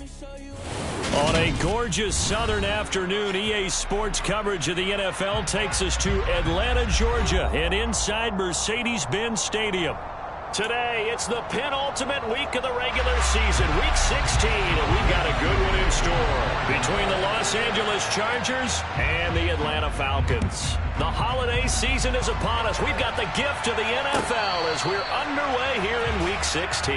On a gorgeous southern afternoon, EA Sports coverage of the NFL takes us to Atlanta, Georgia, and inside Mercedes-Benz Stadium. Today, it's the penultimate week of the regular season, week 16, and we've got a good one in store between the Los Angeles Chargers and the Atlanta Falcons. The holiday season is upon us. We've got the gift of the NFL as we're underway here in week 16.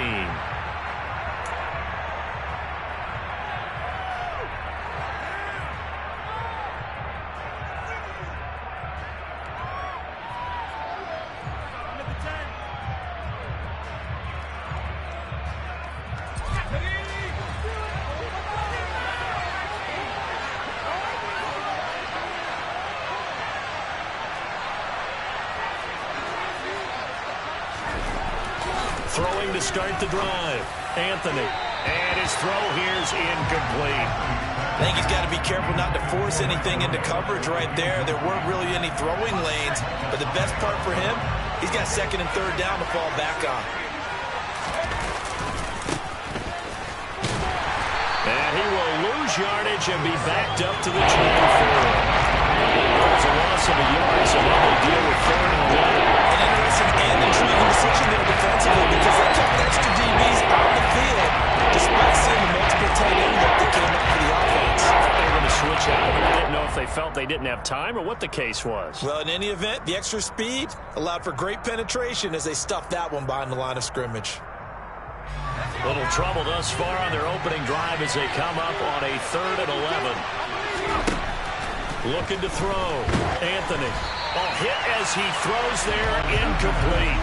Throwing to start the drive. Anthony. And his throw here's incomplete. I think he's got to be careful not to force anything into coverage right there. There weren't really any throwing lanes. But the best part for him, he's got second and third down to fall back on. And he will lose yardage and be backed up to the 24. There's a loss of a yard, so now they deal with 3rd and 11. An interesting and intriguing decision there defensively because they kept extra DBs on the field despite seeing the multiple tight end look that came up for the offense. They were going to switch out. I didn't know if they felt they didn't have time or what the case was. Well, in any event, the extra speed allowed for great penetration as they stuffed that one behind the line of scrimmage. Little trouble thus far on their opening drive as they come up on a 3rd and 11. Looking to throw. Anthony. A hit as he throws there, incomplete.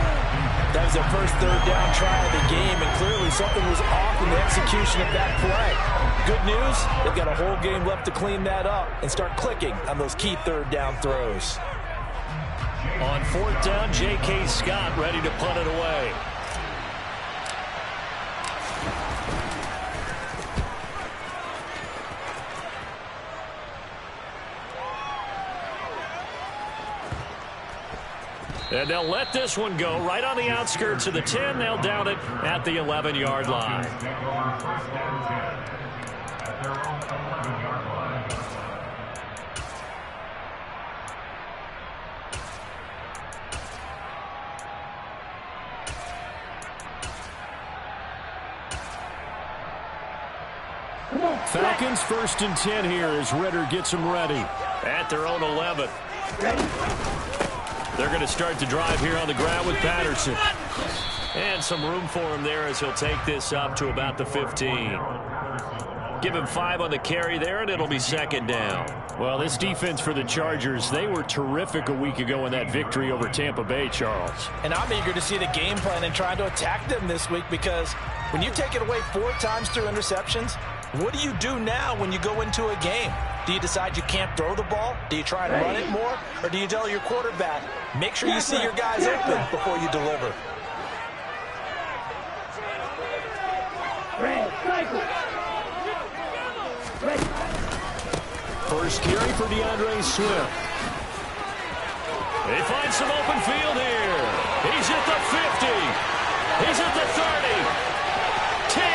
That was their first third down try of the game, and clearly something was off in the execution of that play. Good news, they've got a whole game left to clean that up and start clicking on those key third down throws. On 4th down, J.K. Scott ready to punt it away. And they'll let this one go right on the outskirts of the 10. They'll down it at the 11-yard line. Falcons 1st and 10 here as Ritter gets them ready at their own 11. They're going to start the drive here on the ground with Patterson. And some room for him there as he'll take this up to about the 15. Give him 5 on the carry there, and it'll be 2nd down. Well, this defense for the Chargers, they were terrific a week ago in that victory over Tampa Bay, Charles. And I'm eager to see the game plan and trying to attack them this week because when you take it away 4 times through interceptions, what do you do now when you go into a game? Do you decide you can't throw the ball? Do you try and run it more? Or do you tell your quarterback, make sure you see your guys open before you deliver? First carry for DeAndre Swift. They find some open field here. He's at the 50. He's at the 30. 10, 5,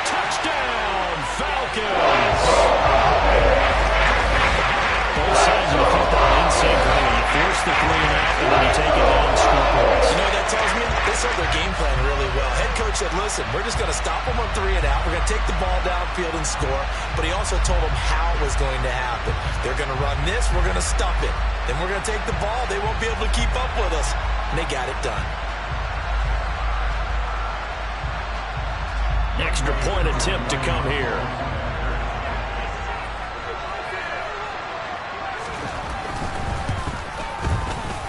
touchdown, Falcons. Both sides of the football in sync. You force the 3 and out, and then you take it down and score points. You know what that tells me? They saw their game plan really well. Head coach said, listen, we're just going to stop them on 3 and out. We're going to take the ball downfield and score. But he also told them how it was going to happen. They're going to run this. We're going to stop it. Then we're going to take the ball. They won't be able to keep up with us. And they got it done. Extra point attempt to come here.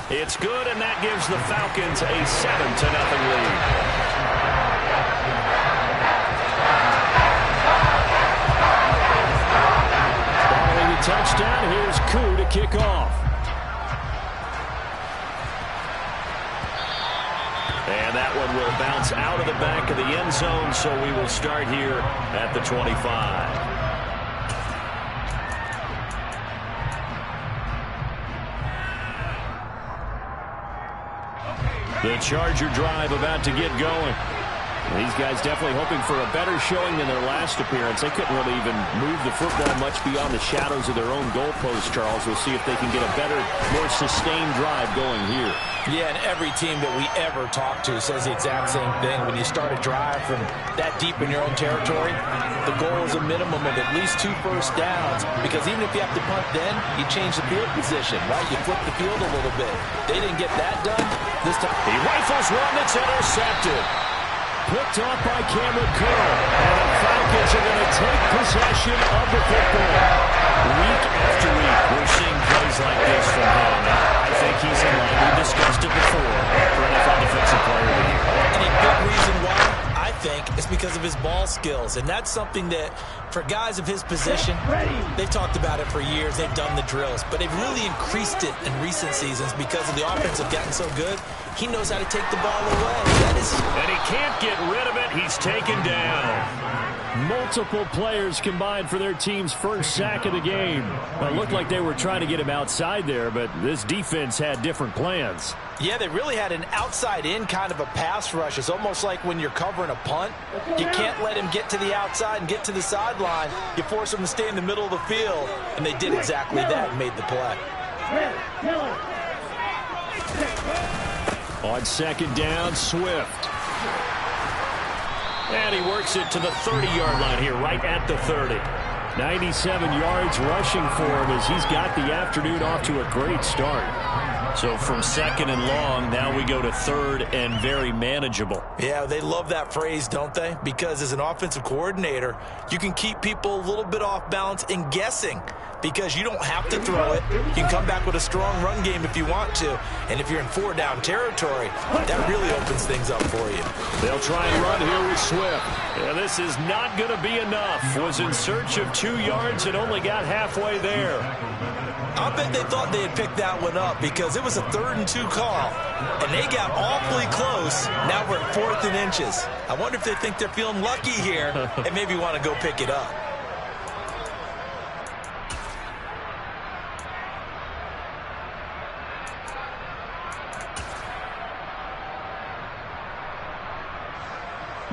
It's good, and that gives the Falcons a 7-0 lead. Following the touchdown, here's Koo to kick off. And that one will bounce out of the back of the end zone, so we will start here at the 25. The Charger drive about to get going. These guys definitely hoping for a better showing than their last appearance. They couldn't really even move the football much beyond the shadows of their own goalpost, Charles. We'll see if they can get a better, more sustained drive going here. Yeah, and every team that we ever talk to says the exact same thing. When you start a drive from that deep in your own territory, the goal is a minimum of at least 2 first downs, because even if you have to punt then, you change the field position, right? You flip the field a little bit. They didn't get that done this time. He rifles one that's intercepted. Picked off by Cameron Curl. And the Falcons are going to take possession of the football. Week after week, we're seeing plays like this from him. I think he's in line. We discussed it before for NFL Defensive Player of the Year. And a big reason why, I think, is because of his ball skills. And that's something that, for guys of his position, they've talked about it for years. They've done the drills. But they've really increased it in recent seasons because of the offense have gotten so good. He knows how to take the ball away. And he can't get rid of it. He's taken down. Multiple players combined for their team's first sack of the game. It looked like they were trying to get him outside there, but this defense had different plans. Yeah, they really had an outside-in kind of a pass rush. It's almost like when you're covering a punt. You can't let him get to the outside and get to the sideline. You force him to stay in the middle of the field, and they did exactly that and made the play. On second down, Swift. And he works it to the 30-yard line here, right at the 30. 97 yards rushing for him as he's got the afternoon off to a great start. So from second and long, now we go to third and very manageable. Yeah, they love that phrase, don't they? Because as an offensive coordinator, you can keep people a little bit off balance and guessing, because you don't have to throw it. You can come back with a strong run game if you want to. And if you're in 4-down territory, that really opens things up for you. They'll try and run here with Swift. Yeah, this is not going to be enough. Was in search of 2 yards and only got halfway there. I bet they thought they had picked that one up because it was a 3rd and 2 call. And they got awfully close. Now we're at 4th and inches. I wonder if they think they're feeling lucky here and maybe want to go pick it up.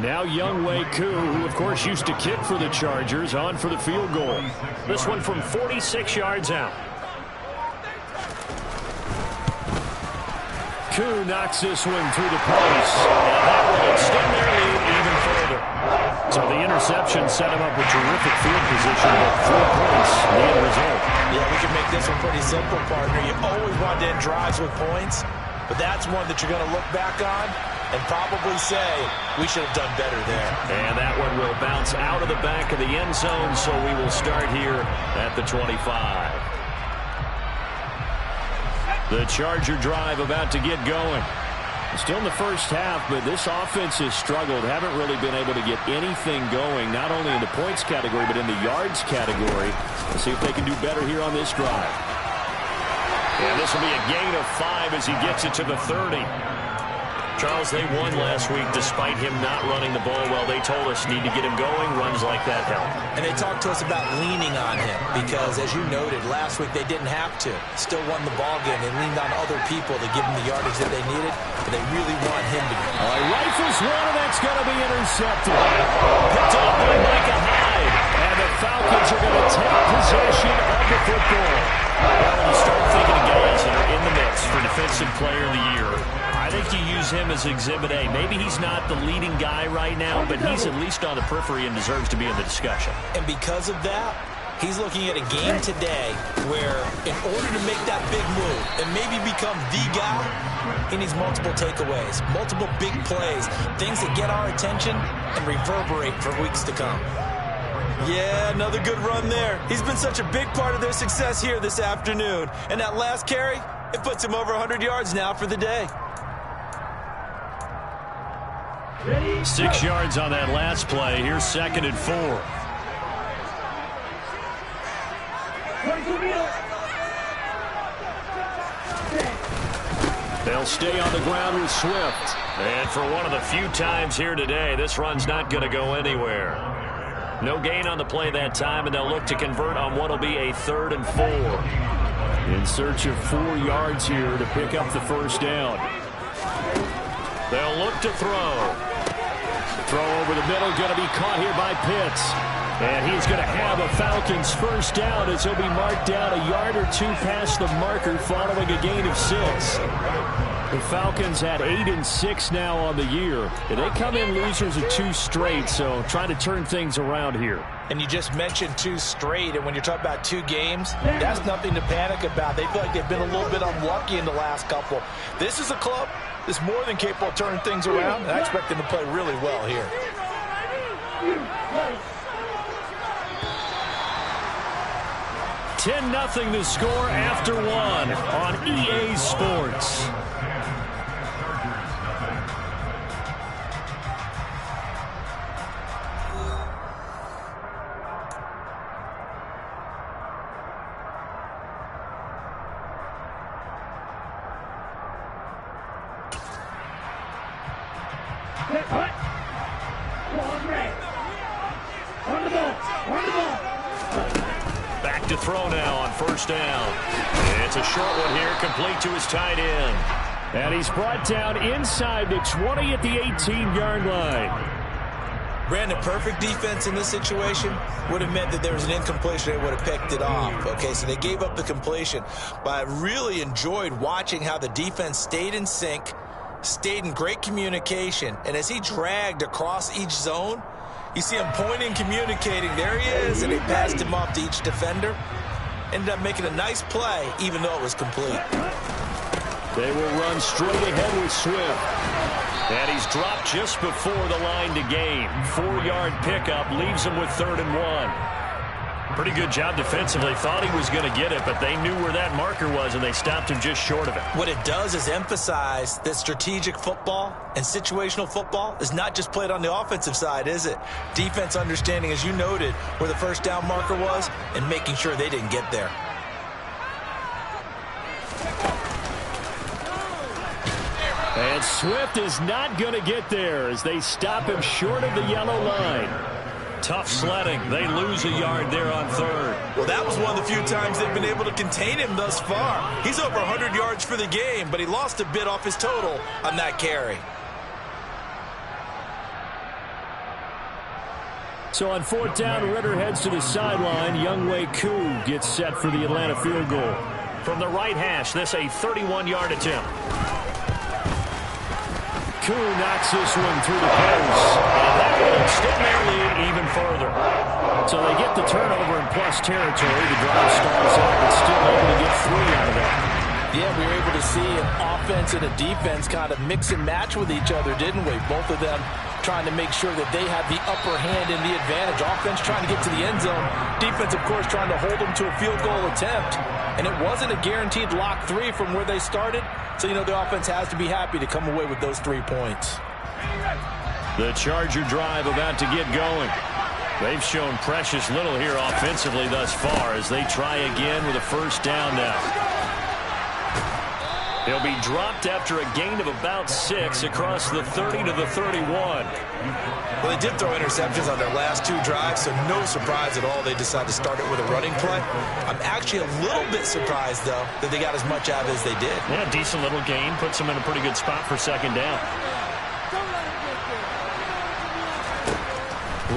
Now Younghoe Koo, who of course used to kick for the Chargers, on for the field goal. This one from 46 yards out. Koo knocks this one through the post. And that will extend their lead even further. So the interception set him up with terrific field position, but 4 points, the end result. Yeah, we can make this one pretty simple, partner. You always want to end drives with points, but that's one that you're going to look back on and probably say, we should have done better there. And that one will bounce out of the back of the end zone, so we will start here at the 25. The Charger drive about to get going. Still in the first half, but this offense has struggled. Haven't really been able to get anything going, not only in the points category, but in the yards category. Let's see if they can do better here on this drive. And this will be a gain of 5 as he gets it to the 30. Charles, they won last week despite him not running the ball well. They told us need to get him going. Runs like that help. And they talked to us about leaning on him because, as you noted, last week they didn't have to. Still won the ball game. They leaned on other people to give them the yardage that they needed, but they really want him to. Rifles one, and that's going to be intercepted. Picked up by Micah Hyde. And the Falcons are going to take possession of the football. Well, when you start thinking of guys that are in the mix for Defensive Player of the Year, I think you use him as Exhibit A. Maybe he's not the leading guy right now, but he's at least on the periphery and deserves to be in the discussion. And because of that, he's looking at a game today where in order to make that big move and maybe become the guy, he needs multiple takeaways, multiple big plays, things that get our attention and reverberate for weeks to come. Yeah, another good run there. He's been such a big part of their success here this afternoon. And that last carry, it puts him over 100 yards now for the day. 6 yards on that last play. Here's 2nd and 4. They'll stay on the ground with Swift. And for one of the few times here today, this run's not going to go anywhere. No gain on the play that time, and they'll look to convert on what will be a 3rd and 4. In search of 4 yards here to pick up the first down. They'll look to throw. Throw over the middle, going to be caught here by Pitts. And he's going to have a Falcons first down as he'll be marked down a yard or two past the marker following a gain of 6. The Falcons had 8-6 now on the year. And they come in losers of 2 straight, so trying to turn things around here. And you just mentioned 2 straight, and when you're talking about 2 games, that's nothing to panic about. They feel like they've been a little bit unlucky in the last couple. This is a club that's more than capable of turning things around, and I expect them to play really well here. 10-0 the score after 1 on EA Sports. Back to throw now on first down. It's a short one here, complete to his tight end. And he's brought down inside the 20 at the 18-yard line. Brandon, perfect defense in this situation would have meant that there was an incompletion. They would have picked it off. Okay, so they gave up the completion. But I really enjoyed watching how the defense stayed in sync, stayed in great communication. And as he dragged across each zone, you see him pointing, communicating. There he is, and they passed him off to each defender. Ended up making a nice play, even though it was complete. They will run straight ahead with Swift. And he's dropped just before the line to gain. 4-yard pickup leaves him with 3rd and 1. Pretty good job defensively. Thought he was going to get it, but they knew where that marker was, and they stopped him just short of it. What it does is emphasize that strategic football and situational football is not just played on the offensive side, is it? Defense understanding, as you noted, where the first down marker was and making sure they didn't get there. And Swift is not going to get there as they stop him short of the yellow line. Tough sledding. They lose a yard there on 3rd. Well, that was one of the few times they've been able to contain him thus far. He's over 100 yards for the game, but he lost a bit off his total on that carry. So on 4th down, Ritter heads to the sideline. Younghoe Koo gets set for the Atlanta field goal. From the right hash, this a 31-yard attempt. Koo knocks this one through the post. And that will extend their lead even further. So they get the turnover in plus territory. The drive starts out, but still able to get 3 out of that. Yeah, we were able to see an offense and a defense kind of mix and match with each other, didn't we? Both of them trying to make sure that they have the upper hand and the advantage. Offense trying to get to the end zone. Defense, of course, trying to hold them to a field goal attempt. And it wasn't a guaranteed lock 3 from where they started. So, you know, the offense has to be happy to come away with those 3 points. The Charger drive about to get going. They've shown precious little here offensively thus far as they try again with a first down now. He'll be dropped after a gain of about 6 across the 30 to the 31. Well, they did throw interceptions on their last 2 drives, so no surprise at all they decided to start it with a running play. I'm actually a little bit surprised, though, that they got as much out of it as they did. Yeah, decent little gain. Puts them in a pretty good spot for 2nd down.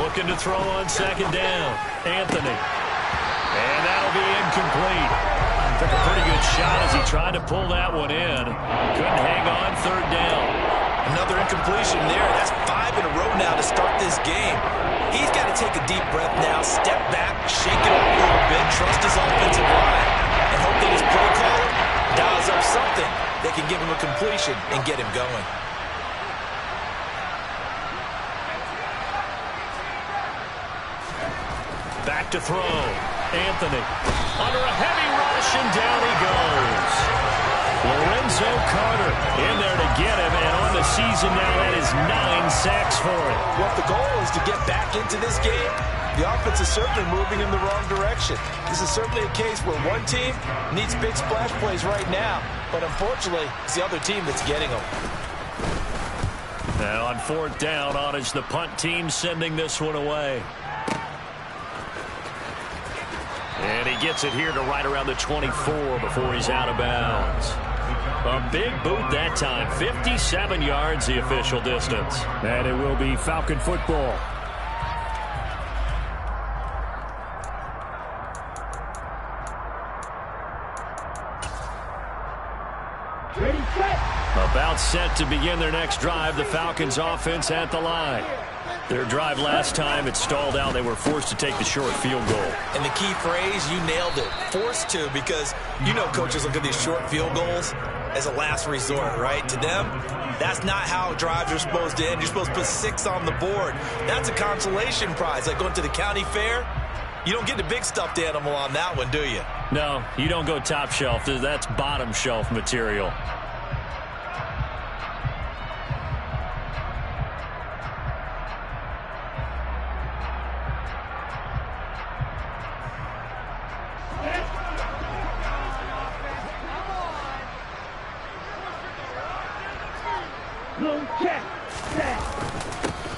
Looking to throw on 2nd down. Anthony. And that'll be incomplete. Took a pretty good shot as he tried to pull that one in. Couldn't hang on 3rd down. Another incompletion there. That's 5 in a row now to start this game. He's got to take a deep breath now, step back, shake it up a little bit, trust his offensive line, and hope that his play caller dials up something that can give him a completion and get him going. Back to throw. Anthony under a heavy rush, and down he goes. Lorenzo Carter in there to get him, and on the season now, that is 9 sacks for him. Well, if the goal is to get back into this game, the offense is certainly moving in the wrong direction. This is certainly a case where one team needs big splash plays right now, but unfortunately, it's the other team that's getting them. Now on 4th down, on is the punt team sending this one away. And he gets it here to right around the 24 before he's out of bounds. A big boot that time. 57 yards the official distance. And it will be Falcon football. Ready, set. About set to begin their next drive. The Falcons offense at the line. Their drive last time, it stalled out. They were forced to take the short field goal. And the key phrase, you nailed it. Forced to, because you know coaches look at these short field goals as a last resort, right? To them, that's not how drives are supposed to end. You're supposed to put 6 on the board. That's a consolation prize. Like going to the county fair, you don't get the big stuffed animal on that one, do you? No, you don't go top shelf. That's bottom shelf material.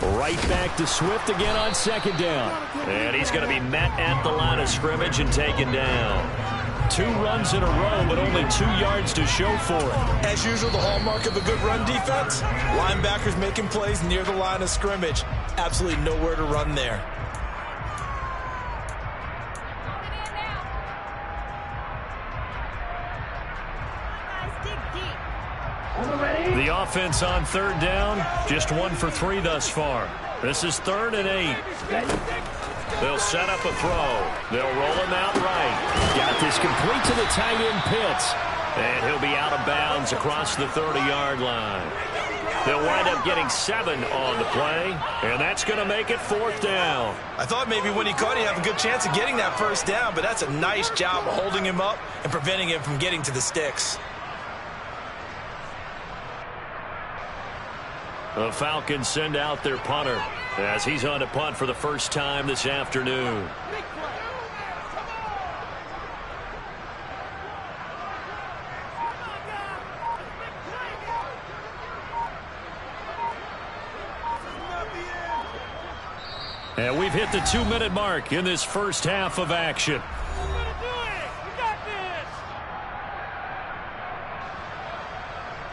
Right back to Swift again on second down. And he's going to be met at the line of scrimmage and taken down. 2 runs in a row, but only 2 yards to show for it. As usual, the hallmark of a good run defense, linebackers making plays near the line of scrimmage. Absolutely nowhere to run there. The offense on third down, just 1 for 3 thus far. This is 3rd and 8. They'll set up a throw. They'll roll him out right. Got this complete to the tight end Pitts. And he'll be out of bounds across the 30-yard line. They'll wind up getting 7 on the play, and that's going to make it 4th down. I thought maybe when he caught it, he'd have a good chance of getting that first down, but that's a nice job of holding him up and preventing him from getting to the sticks. The Falcons send out their punter as he's on to punt for the first time this afternoon. And we've hit the 2-minute mark in this first half of action.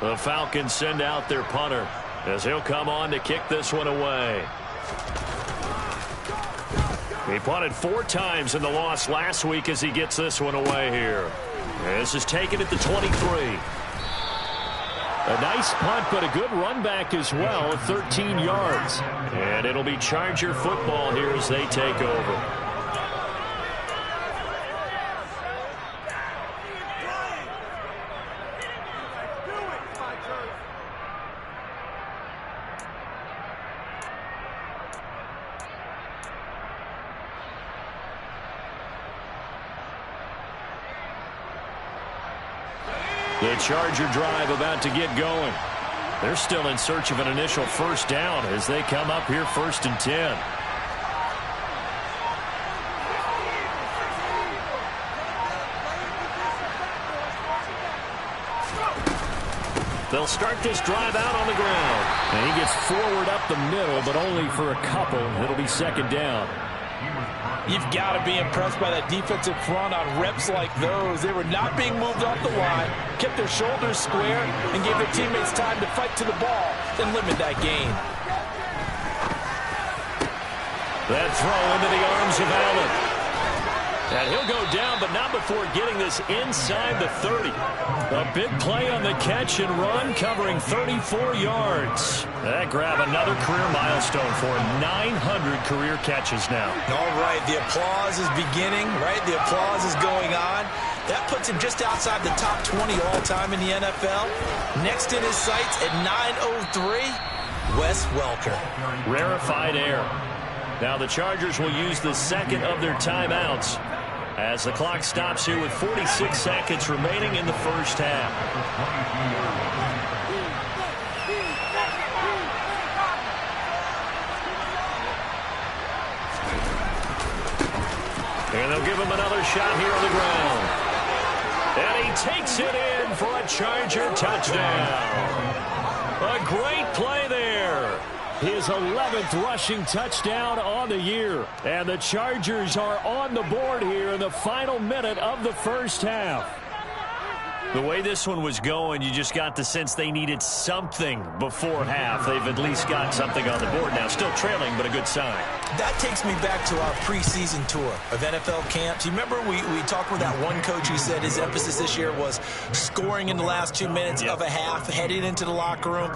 The Falcons send out their punter as he'll come on to kick this one away. He punted 4 times in the loss last week as he gets this one away here. This is taken at the 23. A nice punt, but a good run back as well of 13 yards. And it'll be Charger football here as they take over. The Charger drive about to get going. They're still in search of an initial first down as they come up here 1st and 10. They'll start this drive out on the ground. And he gets forward up the middle, but only for a couple. It'll be 2nd down. You've got to be impressed by that defensive front on reps like those. They were not being moved off the line, kept their shoulders square, and gave their teammates time to fight to the ball and limit that gain. That throw into the arms of Allen. And he'll go down, but not before getting this inside the 30. A big play on the catch and run, covering 34 yards. That grab another career milestone for him. 900 career catches now. All right, the applause is beginning, right? The applause is going on. That puts him just outside the top 20 all-time in the NFL. Next in his sights at 903, Wes Welker. Rarefied air. Now the Chargers will use the 2nd of their timeouts as the clock stops here with 46 seconds remaining in the first half. And they'll give him another shot here on the ground. And he takes it in for a Charger touchdown. A great play there. His 11th rushing touchdown on the year. And the Chargers are on the board here in the final minute of the first half. The way this one was going, you just got the sense they needed something before half. They've at least got something on the board now. Still trailing, but a good sign. That takes me back to our preseason tour of NFL camps. You remember we talked with that one coach who said his emphasis this year was scoring in the last 2 minutes of a half, heading into the locker room.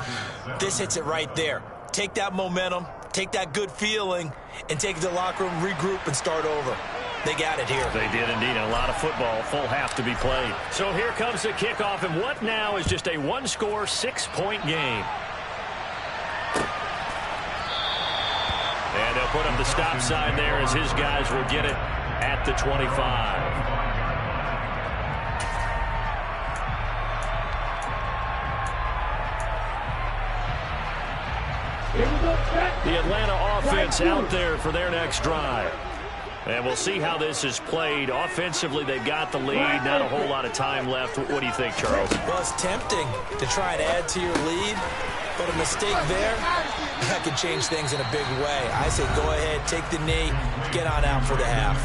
This hits it right there. Take that momentum, take that good feeling, and take it to the locker room, regroup, and start over. They got it here. They did indeed. A lot of football, full half to be played. So here comes the kickoff, and what now is just a one-score, 6-point game. And they'll put up the stop sign there as his guys will get it at the 25. The Atlanta offense out there for their next drive. And we'll see how this is played. Offensively, they've got the lead. Not a whole lot of time left. What do you think, Charles? Well, it's tempting to try and add to your lead, but a mistake there, that could change things in a big way. I say go ahead, take the knee, get on out for the half.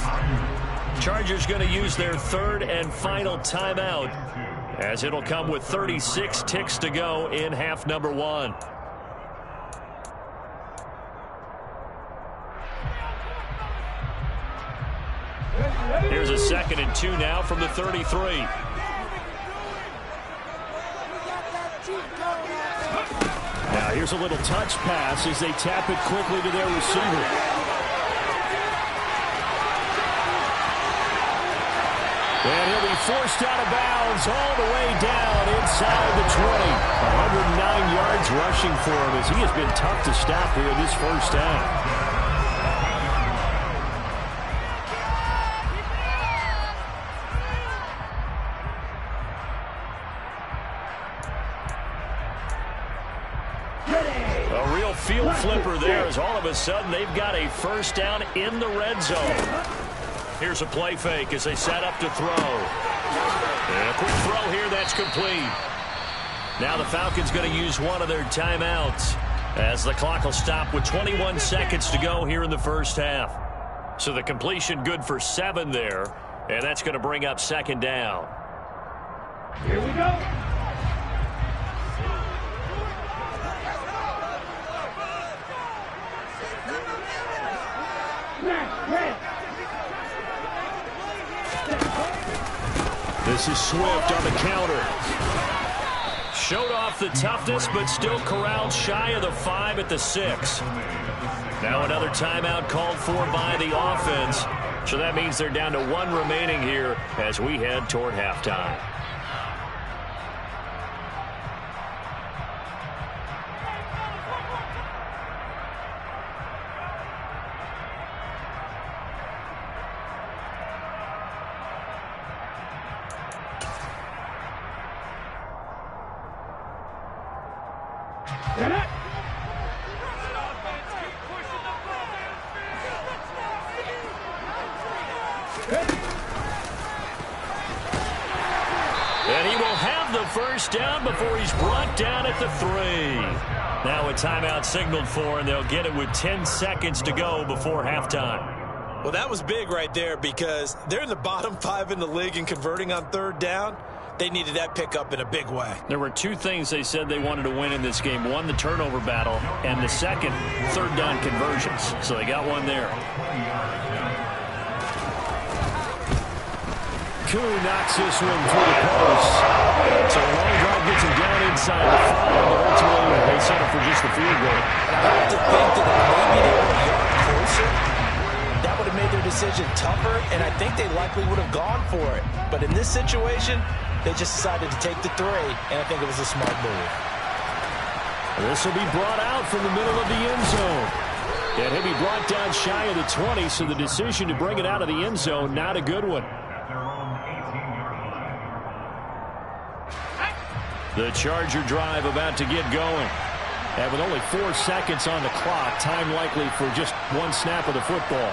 Chargers going to use their third and final timeout, as it'll come with 36 ticks to go in half number one. Here's a 2nd and 2 now from the 33. Now here's a little touch pass as they tap it quickly to their receiver. And he'll be forced out of bounds all the way down inside the 20. 109 yards rushing for him as he has been tough to stop here this first half. Field flipper there as all of a sudden they've got a first down in the red zone. Here's a play fake as they set up to throw. And a quick throw here, that's complete. Now the Falcons going to use one of their timeouts as the clock will stop with 21 seconds to go here in the first half. So the completion good for 7 there, and that's going to bring up 2nd down. Here we go. This is Swift on the counter. Showed off the toughness, but still corralled shy of the 5 at the 6. Now another timeout called for by the offense. So that means they're down to 1 remaining here as we head toward halftime. And he will have the first down before he's brought down at the 3. Now a timeout signaled for, and they'll get it with 10 seconds to go before halftime. Well, that was big right there because they're in the bottom 5 in the league in converting on 3rd down. They needed that pickup in a big way. There were 2 things they said they wanted to win in this game. One, the turnover battle, and the second, 3rd down conversions. So they got one there. Koo knocks this one through the post. So a long drive gets him down inside the 5, but ultimately they settle for just the field goal. I have to think that maybe they were a yard closer. That would have made their decision tougher, and I think they likely would have gone for it. But in this situation, they just decided to take the 3, and I think it was a smart move. This will be brought out from the middle of the end zone. And he'll be brought down shy of the 20, so the decision to bring it out of the end zone, not a good one. The Charger drive about to get going. And with only 4 seconds on the clock, time likely for just 1 snap of the football.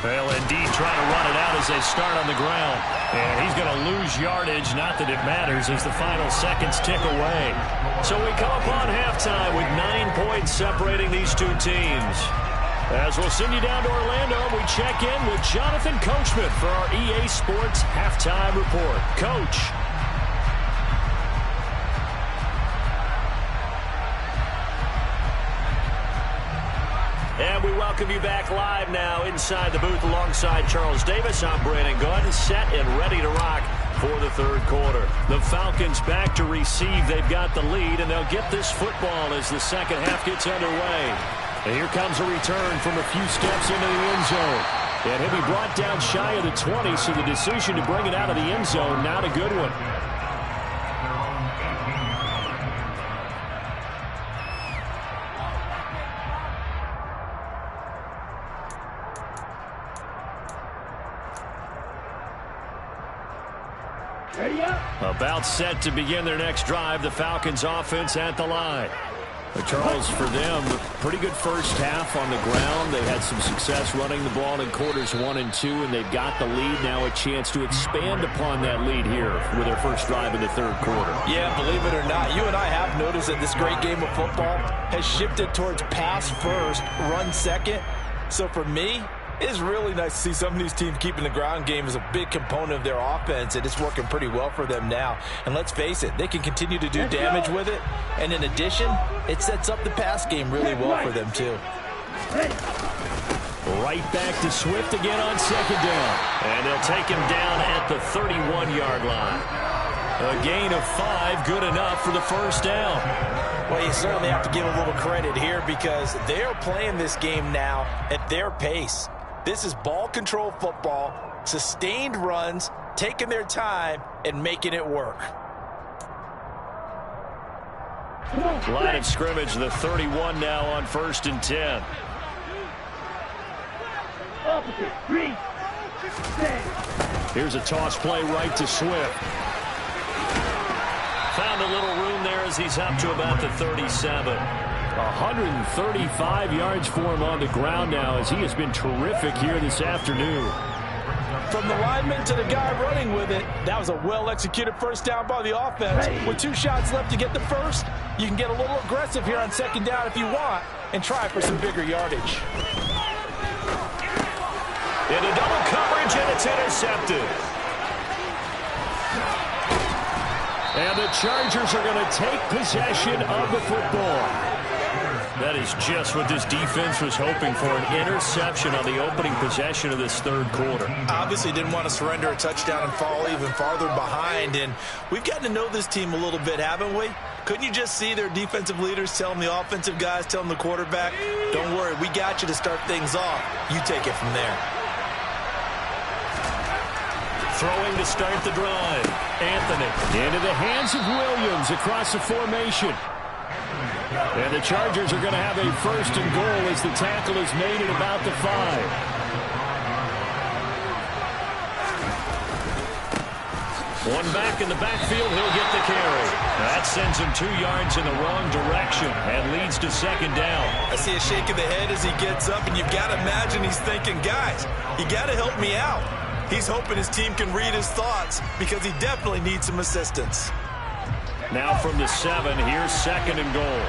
Well, indeed, trying to run it out as they start on the ground. And he's going to lose yardage, not that it matters, as the final seconds tick away. So we come upon halftime with 9 points separating these 2 teams. As we'll send you down to Orlando, we check in with Jonathan Coachman for our EA Sports Halftime Report. Coach. And we welcome you back live now inside the booth alongside Charles Davis. I'm Brandon Gunn, set and ready to rock for the third quarter. The Falcons back to receive. They've got the lead, and they'll get this football as the second half gets underway. And here comes a return from a few steps into the end zone. And he'll be brought down shy of the 20, so the decision to bring it out of the end zone, not a good one. About set to begin their next drive, the Falcons offense at the line. Charles, for them, pretty good first half on the ground. They had some success running the ball in quarters 1 and 2, and they've got the lead. Now a chance to expand upon that lead here with their first drive in the third quarter. Yeah, believe it or not, you and I have noticed that this great game of football has shifted towards pass first, run second. So for me, it's really nice to see some of these teams keeping the ground game as a big component of their offense, and it's working pretty well for them now. And let's face it, they can continue to do damage with it. And in addition, it sets up the pass game really well for them too. Right back to Swift again on second down. And they'll take him down at the 31-yard line. A gain of 5, good enough for the first down. Well, you certainly have to give a little credit here because they're playing this game now at their pace. This is ball control football, sustained runs, taking their time, and making it work. Line of scrimmage, the 31 now on 1st and 10. Here's a toss play right to Swift. Found a little room there as he's up to about the 37. 135 yards for him on the ground now as he has been terrific here this afternoon. From the lineman to the guy running with it, that was a well-executed first down by the offense. With 2 shots left to get the first, you can get a little aggressive here on second down if you want and try for some bigger yardage. Into double coverage, and it's intercepted. And the Chargers are going to take possession of the football. That is just what this defense was hoping for, an interception on the opening possession of this third quarter. Obviously didn't want to surrender a touchdown and fall even farther behind, and we've gotten to know this team a little bit, haven't we? Couldn't you just see their defensive leaders telling the offensive guys, telling the quarterback, don't worry, we got you to start things off. You take it from there. Throwing to start the drive. Anthony into the hands of Williams across the formation. And the Chargers are going to have a 1st and goal as the tackle is made at about the 5. One back in the backfield, he'll get the carry. That sends him 2 yards in the wrong direction and leads to second down. I see a shake of the head as he gets up, and you've got to imagine he's thinking, guys, you got to help me out. He's hoping his team can read his thoughts because he definitely needs some assistance. Now from the 7, here's 2nd and goal.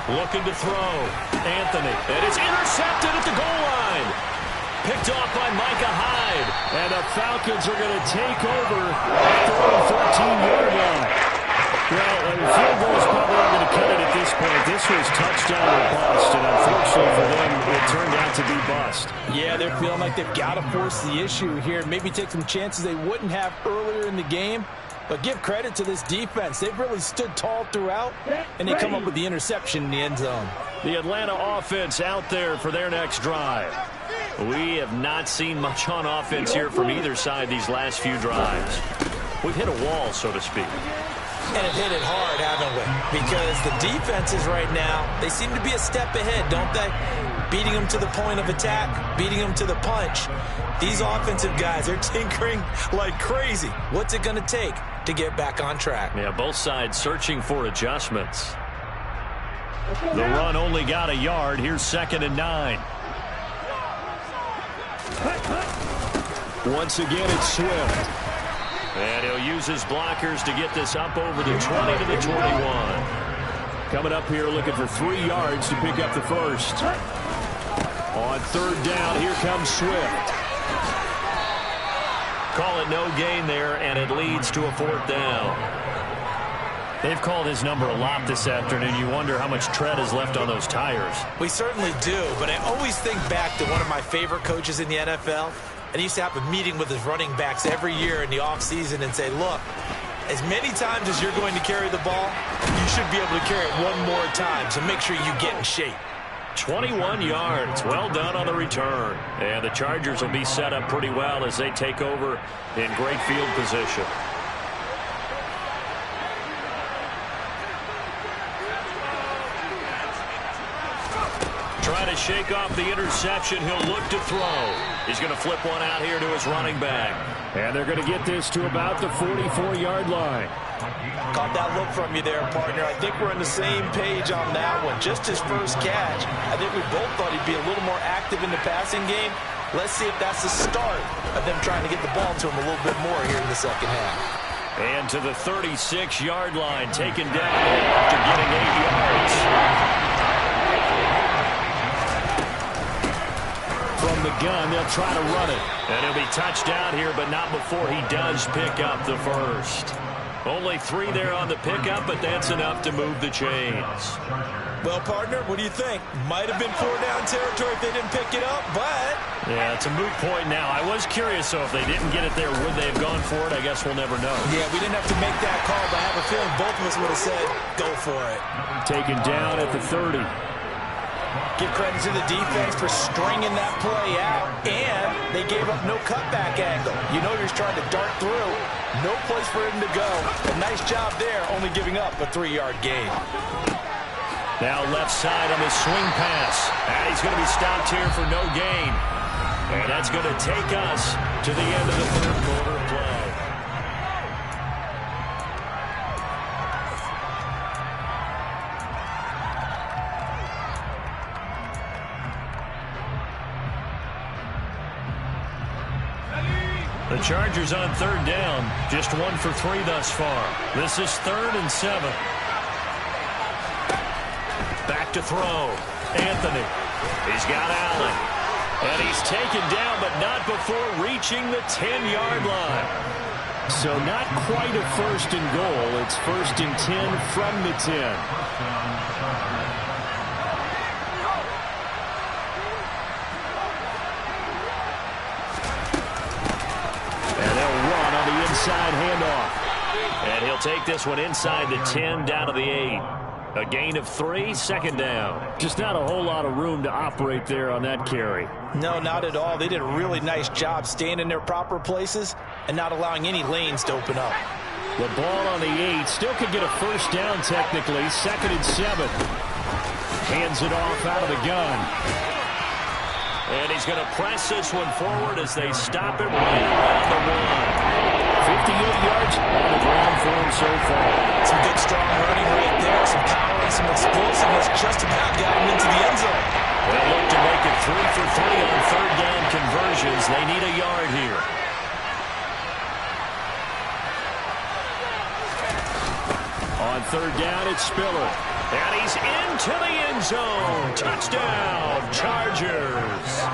Looking to throw. Anthony. And it's intercepted at the goal line. Picked off by Micah Hyde. And the Falcons are going to take over at their own 14-yard line. Well, the field goal is probably not going to cut it at this point. This was touchdown or bust, and unfortunately for them, it turned out to be bust. Yeah, they're feeling like they've got to force the issue here. Maybe take some chances they wouldn't have earlier in the game. But give credit to this defense. They've really stood tall throughout, and they come up with the interception in the end zone. The Atlanta offense out there for their next drive. We have not seen much on offense here from either side these last few drives. We've hit a wall, so to speak. And have hit it hard, haven't we? Because the defenses right now, they seem to be a step ahead, don't they? Beating them to the point of attack, beating them to the punch. These offensive guys are tinkering like crazy. What's it going to take to get back on track? Yeah, both sides searching for adjustments. The run only got a yard. Here's 2nd and 9. Once again, it's Swift. And he'll use his blockers to get this up over the 20 to the 21. Coming up here looking for 3 yards to pick up the first. On 3rd down, here comes Swift. Call it no gain there, and it leads to a 4th down. They've called his number a lot this afternoon. You wonder how much tread is left on those tires. We certainly do, but I always think back to one of my favorite coaches in the NFL. And he used to have a meeting with his running backs every year in the offseason and say, look, as many times as you're going to carry the ball, you should be able to carry it one more time, so make sure you get in shape. 21 yards. Well done on the return. And the Chargers will be set up pretty well as they take over in great field position. Trying to shake off the interception. He'll look to throw. He's going to flip one out here to his running back. And they're going to get this to about the 44-yard line. Caught that look from you there, partner. I think we're on the same page on that one. Just his first catch. I think we both thought he'd be a little more active in the passing game. Let's see if that's the start of them trying to get the ball to him a little bit more here in the second half. And to the 36-yard line, taken down after getting 8 yards. From the gun, they'll try to run it. And he'll be touched down here, but not before he does pick up the first. Only 3 there on the pickup, but that's enough to move the chains. Well, partner, what do you think? Might have been 4-down territory if they didn't pick it up, but... Yeah, it's a moot point now. I was curious, so if they didn't get it there, would they have gone for it? I guess we'll never know. Yeah, we didn't have to make that call, but I have a feeling both of us would have said, go for it. Taken down at the 30. Give credit to the defense for stringing that play out, and they gave up no cutback angle. You know you're trying to dart through. No place for him to go. A nice job there, only giving up a 3-yard gain. Now left side on the swing pass. And he's going to be stopped here for no gain. And that's going to take us to the end of the 3rd quarter of play. The Chargers on 3rd down. Just 1 for 3 thus far. This is 3rd and 7. Back to throw. Anthony. He's got Allen. And he's taken down, but not before reaching the 10-yard line. So not quite a 1st and goal. It's 1st and 10 from the 10. Inside handoff. And he'll take this one inside the 10 down to the 8. A gain of 3, 2nd down. Just not a whole lot of room to operate there on that carry. No, not at all. They did a really nice job staying in their proper places and not allowing any lanes to open up. The ball on the 8 still could get a 1st down technically. 2nd and 7. Hands it off out of the gun. And he's going to press this one forward as they stop it right around the 1. 58 yards on the ground for him so far. Some good strong running right there. Some power and some explosiveness just about got him into the end zone. They'll look to make it 3 for 3 on 3rd down conversions. They need a yard here. On 3rd down, it's Spiller. And he's into the end zone. Touchdown, Chargers.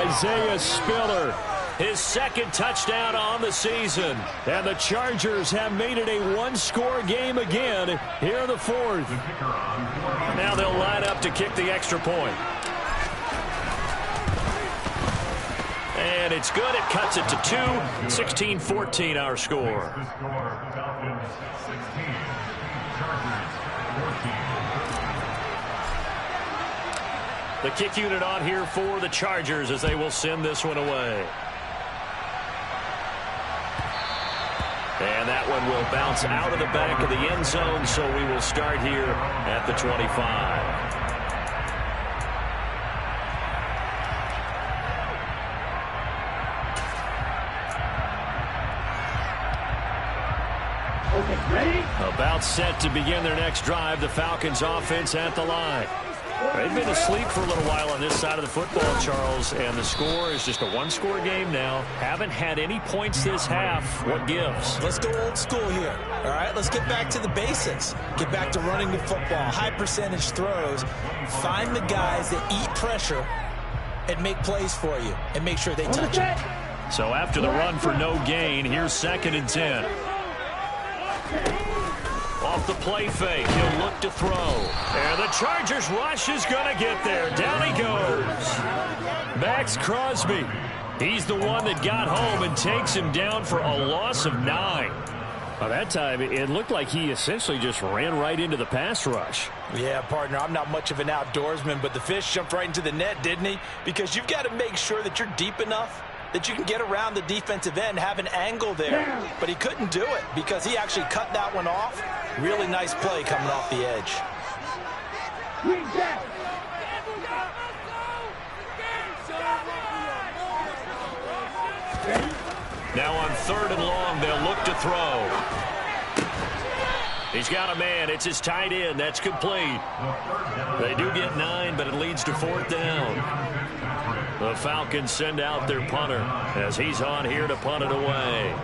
Isaiah Spiller. His 2nd touchdown on the season. And the Chargers have made it a 1-score game again here in the 4th. Now they'll line up to kick the extra point. And it's good. It cuts it to 2. 16-14 our score. The kick unit on here for the Chargers as they will send this one away. And that one will bounce out of the back of the end zone, so we will start here at the 25. Ready? About set to begin their next drive, the Falcons offense at the line. They've been asleep for a little while on this side of the football, Charles, and the score is just a one-score game now. Haven't had any points this half. What gives? Let's go old school here. All right, let's get back to the basics. Get back to running the football, high percentage throws. Find the guys that eat pressure and make plays for you and make sure they touch it. So after the run for no gain, here's 2nd and 10. Off the play fake, he'll look to throw. And the Chargers rush is going to get there. Down he goes. Max Crosby. He's the one that got home and takes him down for a loss of 9. By that time, it looked like he essentially just ran right into the pass rush. Yeah, partner, I'm not much of an outdoorsman, but the fish jumped right into the net, didn't he? Because you've got to make sure that you're deep enough that you can get around the defensive end, have an angle there. But he couldn't do it because he actually cut that one off. Really nice play coming off the edge. Now on 3rd and long, they'll look to throw. He's got a man. It's his tight end. That's complete. They do get 9, but it leads to 4th down. The Falcons send out their punter as he's on here to punt it away.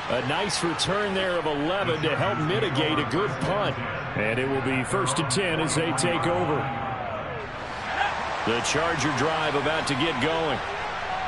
A nice return there of 11 to help mitigate a good punt. And it will be 1st and 10 as they take over. The Charger drive about to get going.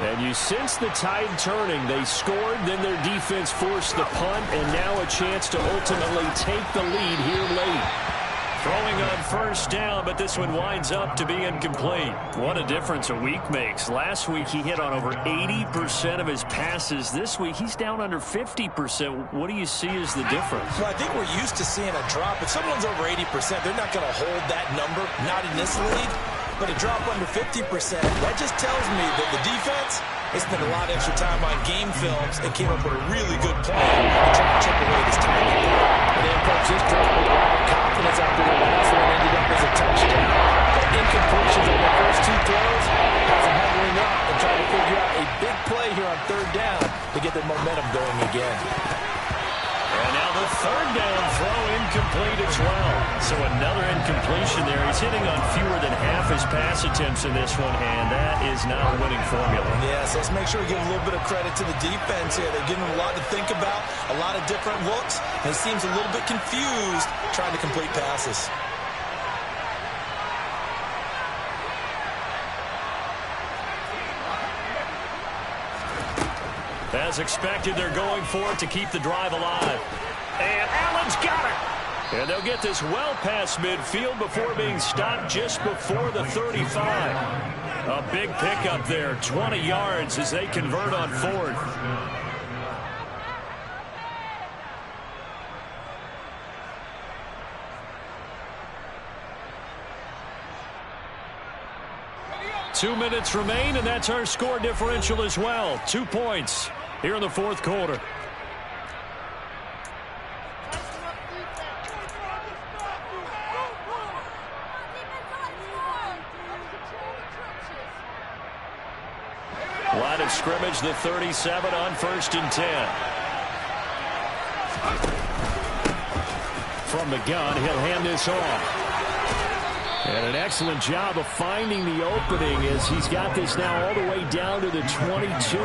And you sense the tide turning. They scored, then their defense forced the punt, and now a chance to ultimately take the lead here late. Throwing on 1st down, but this one winds up to be incomplete. What a difference a week makes. Last week he hit on over 80% of his passes. This week he's down under 50%. What do you see as the difference? Well, I think we're used to seeing a drop. If someone's over 80%, they're not going to hold that number, not in this league. But a drop under 50%, that just tells me that the defense, they spent a lot of extra time on game films and came up with a really good plan to try to chip away this timing. And then comes this drop with a lot of confidence after the last one ended up as a touchdown. But incompletions on the first 2 throws has them hovering up and trying to figure out a big play here on 3rd down to get their momentum going again. And now the 3rd down throw incomplete as well. So another incompletion there. He's hitting on fewer than half his pass attempts in this one, and that is not a winning formula. Yes, let's make sure we give a little bit of credit to the defense here. They're giving him a lot to think about, a lot of different looks, and he seems a little bit confused trying to complete passes. As expected, they're going for it to keep the drive alive. And Allen's got it. And they'll get this well past midfield before being stopped just before the 35. A big pickup there, 20 yards as they convert on 4th. Two minutes remain, and that's our score differential as well. 2 points here in the 4th quarter. Line of scrimmage, the 37 on 1st and 10. From the gun, he'll hand this off. And an excellent job of finding the opening as he's got this now all the way down to the 22.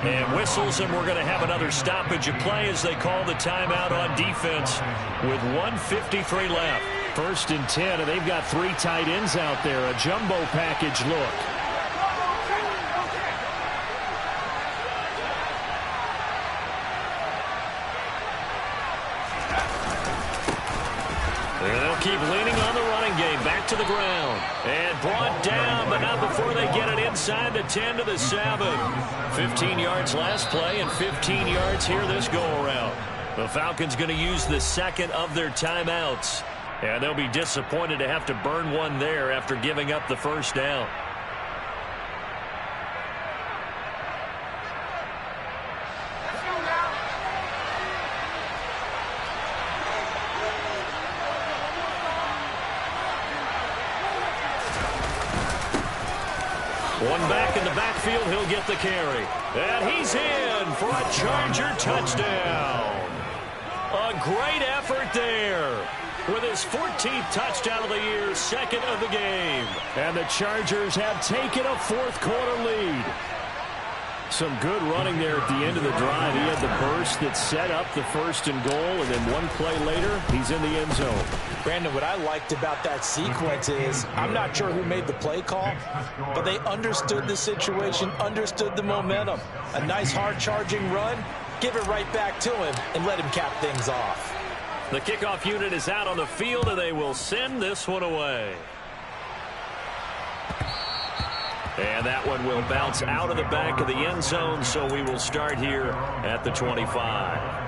And whistles, and we're going to have another stoppage of play as they call the timeout on defense with 1:53 left. 1st and 10, and they've got 3 tight ends out there. A jumbo package look. Keep leaning on the running game. Back to the ground. And brought down, but not before they get it inside the 10 to the 7. 15 yards last play and 15 yards here this go-around. The Falcons going to use the 2nd of their timeouts. And they'll be disappointed to have to burn one there after giving up the 1st down. One back in the backfield, he'll get the carry. And he's in for a Charger touchdown. A great effort there with his 14th touchdown of the year, second of the game. And the Chargers have taken a fourth-quarter lead. Some good running there at the end of the drive. He had the burst that set up the first and goal, and then one play later, he's in the end zone. Brandon, what I liked about that sequence is I'm not sure who made the play call, but they understood the situation, understood the momentum. A nice hard-charging run, give it right back to him, and let him cap things off. The kickoff unit is out on the field, and they will send this one away. And that one will bounce out of the back of the end zone, so we will start here at the 25.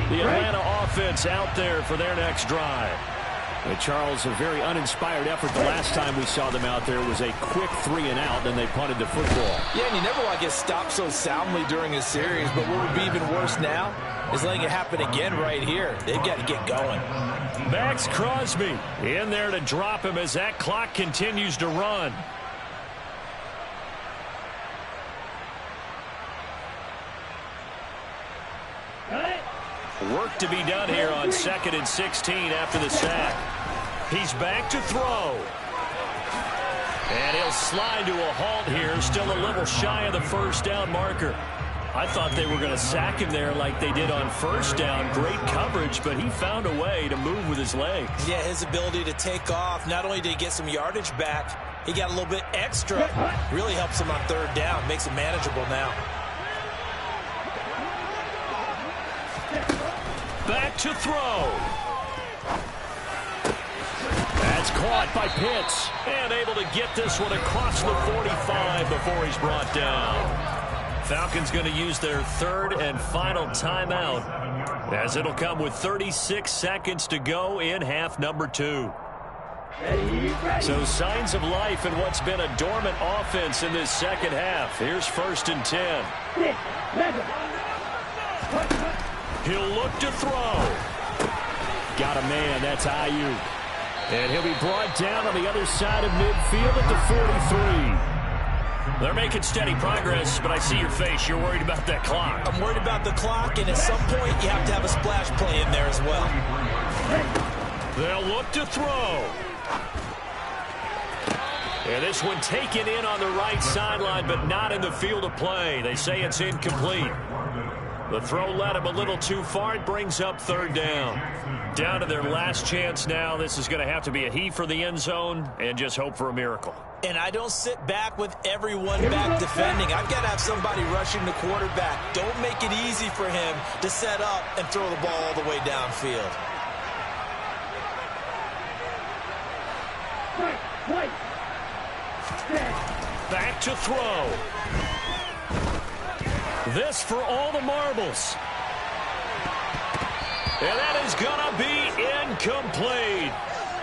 The Atlanta offense out there for their next drive. And Charles, a very uninspired effort the last time we saw them out there was a quick 3-and-out, then they punted the football. Yeah, and you never want to get stopped so soundly during a series, but what would be even worse now is letting it happen again right here. They've got to get going. Max Crosby in there to drop him as that clock continues to run. Work to be done here on 2nd and 16 after the sack. He's back to throw. And he'll slide to a halt here, still a little shy of the first down marker. I thought they were going to sack him there like they did on first down. Great coverage, but he found a way to move with his legs. Yeah, his ability to take off, not only did he get some yardage back, he got a little bit extra. Really helps him on third down, makes it manageable now. Back to throw. That's caught by Pitts. And able to get this one across the 45 before he's brought down. Falcons going to use their third and final timeout, as it'll come with 36 seconds to go in half number 2. So signs of life in what's been a dormant offense in this second half. Here's 1st and 10. He'll look to throw. Got a man. That's Ayuk. And he'll be brought down on the other side of midfield at the 43. They're making steady progress, but I see your face. You're worried about that clock. I'm worried about the clock, and at some point you have to have a splash play in there as well. They'll look to throw. And this one taken in on the right sideline, but not in the field of play. They say it's incomplete. The throw led him a little too far. It brings up 3rd down. Down to their last chance now. This is going to have to be a heave for the end zone and just hope for a miracle. And I don't sit back with everyone back defending. I've got to have somebody rushing the quarterback. Don't make it easy for him to set up and throw the ball all the way downfield. Back to throw. This for all the marbles. And that is going to be incomplete.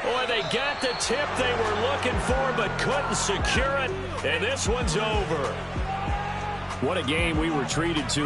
Boy, they got the tip they were looking for but couldn't secure it. And this one's over. What a game we were treated to.